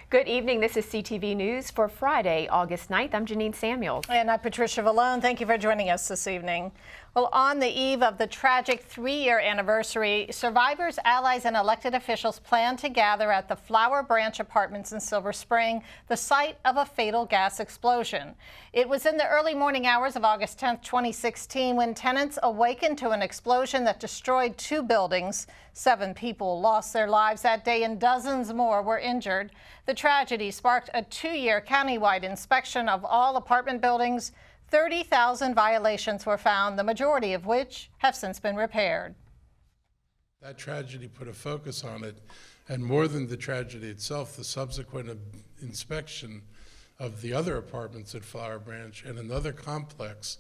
Good evening. This is CTV News for Friday, August 9th. I'm Janine Samuels. And I'm Patricia Vallone. Thank you for joining us this evening. Well, on the eve of the tragic 3-year anniversary, survivors, allies, and elected officials plan to gather at the Flower Branch Apartments in Silver Spring, the site of a fatal gas explosion. It was in the early morning hours of August 10th, 2016, when tenants awakened to an explosion that destroyed 2 buildings. 7 people lost their lives that day and dozens more were injured. The tragedy sparked a 2-year countywide inspection of all apartment buildings. 30,000 violations were found, the majority of which have since been repaired. That tragedy put a focus on it, and more than the tragedy itself, the subsequent inspection of the other apartments at Flower Branch and another complex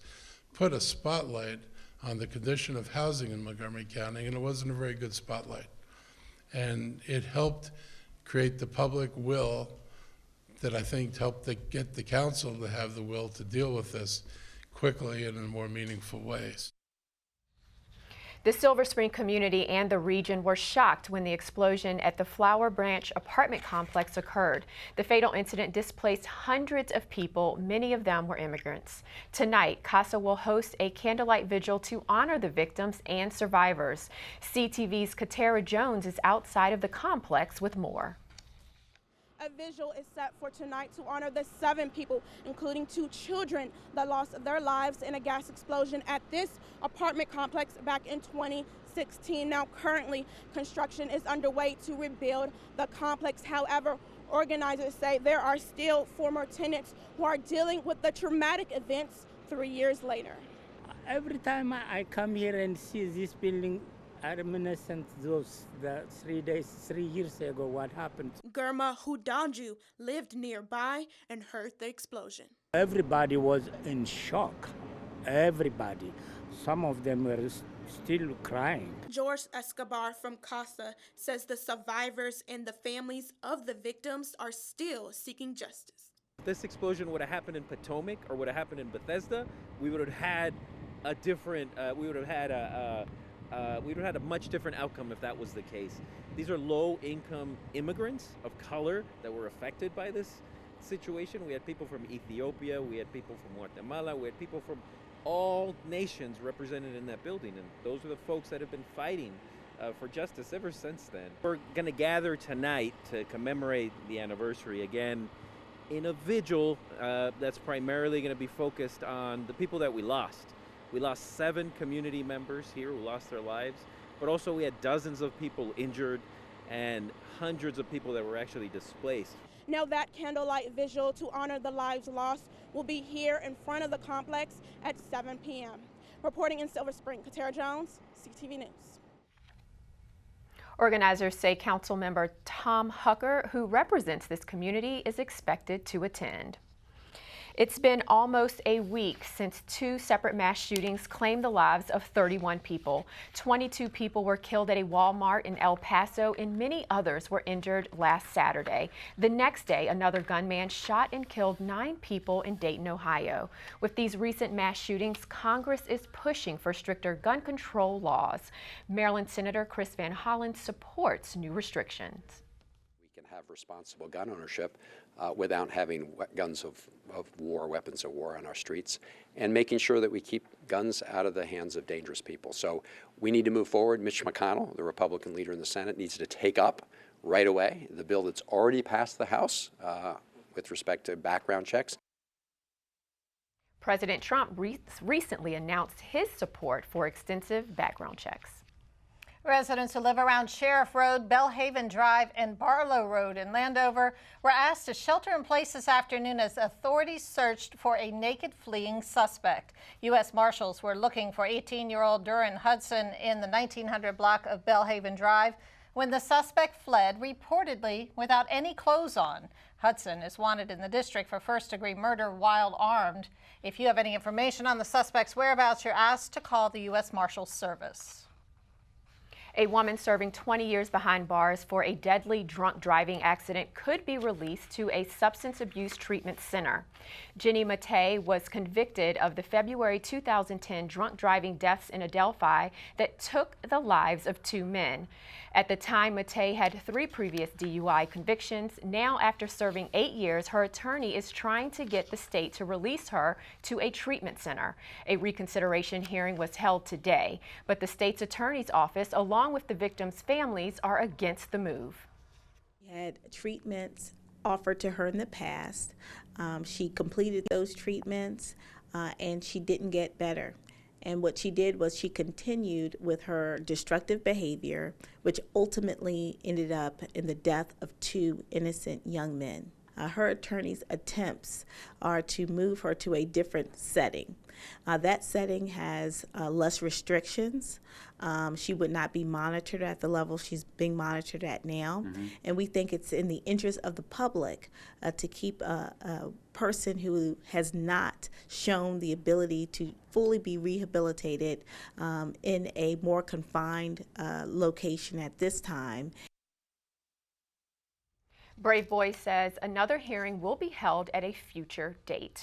put a spotlight on the condition of housing in Montgomery County, and it wasn't a very good spotlight. And it helped create the public will that I think helped get the council to have the will to deal with this quickly and in more meaningful ways. The Silver Spring community and the region were shocked when the explosion at the Flower Branch apartment complex occurred. The fatal incident displaced hundreds of people, many of them were immigrants. Tonight, CASA will host a candlelight vigil to honor the victims and survivors. CTV's Katara Jones is outside of the complex with more. A vigil is set for tonight to honor the 7 people, including 2 children, that lost their lives in a gas explosion at this apartment complex back in 2016. Now, currently, construction is underway to rebuild the complex. However, organizers say there are still former tenants who are dealing with the traumatic events 3 years later. Every time I come here and see this building, I reminiscent those the 3 years ago what happened. Gurma Hudanju lived nearby and heard the explosion. Everybody was in shock. Everybody. Some of them were still crying. George Escobar from CASA says the survivors and the families of the victims are still seeking justice. If this explosion would have happened in Potomac or would have happened in Bethesda, we would have had a different, we would have had a much different outcome if that was the case. These are low-income immigrants of color that were affected by this situation. We had people from Ethiopia, we had people from Guatemala, we had people from all nations represented in that building, and those are the folks that have been fighting for justice ever since then. We're going to gather tonight to commemorate the anniversary again in a vigil that's primarily going to be focused on the people that we lost. We lost 7 community members here who lost their lives, but also we had dozens of people injured and hundreds of people that were actually displaced. Now that candlelight vigil to honor the lives lost will be here in front of the complex at 7 p.m. Reporting in Silver Spring, Katara Jones, CTV News. Organizers say Council Member Tom Hucker, who represents this community, is expected to attend. It's been almost a week since 2 separate mass shootings claimed the lives of 31 people. 22 people were killed at a Walmart in El Paso and many others were injured last Saturday. The next day, another gunman shot and killed 9 people in Dayton, Ohio. With these recent mass shootings, Congress is pushing for stricter gun control laws. Maryland Senator Chris Van Hollen supports new restrictions. We can have responsible gun ownership without having guns of war, weapons of war on our streets, and making sure that we keep guns out of the hands of dangerous people. So we need to move forward. Mitch McConnell, the Republican leader in the Senate, needs to take up right away the bill that's already passed the House with respect to background checks. President Trump recently announced his support for extensive background checks. Residents who live around Sheriff Road, Bellhaven Drive, and Barlow Road in Landover were asked to shelter in place this afternoon as authorities searched for a naked fleeing suspect. U.S. Marshals were looking for 18-year-old Duran Hudson in the 1900 block of Bellhaven Drive when the suspect fled, reportedly without any clothes on. Hudson is wanted in the district for first-degree murder while armed. If you have any information on the suspect's whereabouts, you're asked to call the U.S. Marshals Service. A woman serving 20 years behind bars for a deadly drunk driving accident could be released to a substance abuse treatment center. Ginny Mattei was convicted of the February 2010 drunk driving deaths in Adelphi that took the lives of 2 men. At the time, Mattei had 3 previous DUI convictions. Now, after serving 8 years, her attorney is trying to get the state to release her to a treatment center. A reconsideration hearing was held today, but the state's attorney's office, along with the victims' families, are against the move. We had treatments offered to her in the past. She completed those treatments and she didn't get better. And what she did was she continued with her destructive behavior, which ultimately ended up in the death of 2 innocent young men. Her attorney's attempts are to move her to a different setting. That setting has less restrictions. She would not be monitored at the level she's being monitored at now. And we think it's in the interest of the public to keep a person who has not shown the ability to fully be rehabilitated in a more confined location at this time. Brave Boy says another hearing will be held at a future date.